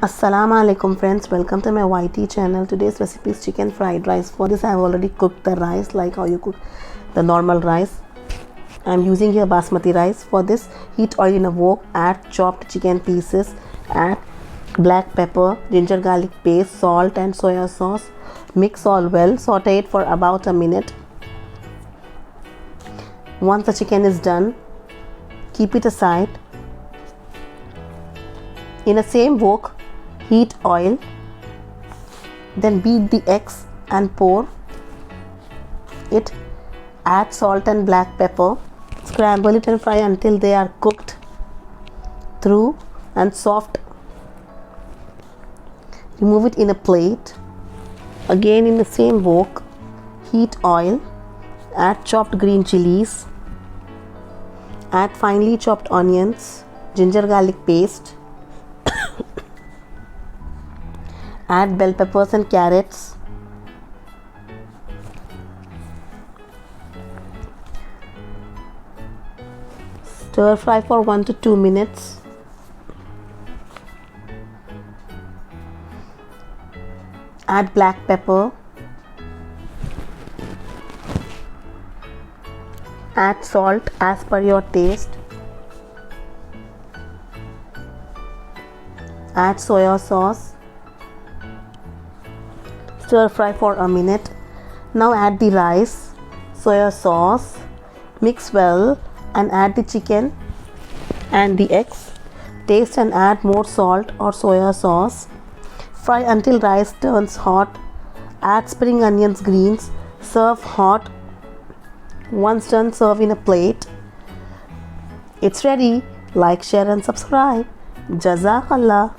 Assalamu alaikum friends, welcome to my YT channel. Today's recipe is chicken fried rice. For this I have already cooked the rice like how you cook the normal rice. I am using here basmati rice. For this, heat oil in a wok, add chopped chicken pieces, add black pepper, ginger garlic paste, salt and soya sauce. Mix all well, saute it for about a minute. Once the chicken is done, keep it aside. In the same wok, heat oil, then beat the eggs and pour it. Add salt and black pepper. Scramble it and fry until they are cooked through and soft. Remove it in a plate. Again in the same wok, heat oil, add chopped green chilies, add finely chopped onions, ginger garlic paste, add bell peppers and carrots, stir fry for 1 to 2 minutes. Add black pepper, add salt as per your taste, add soya sauce, stir fry for a minute. Now add the rice, soya sauce, mix well and add the chicken and the eggs. Taste and add more salt or soya sauce. Fry until rice turns hot. Add spring onions, greens. Serve hot. Once done, serve in a plate. It's ready. Like, share and subscribe. Jazakallah.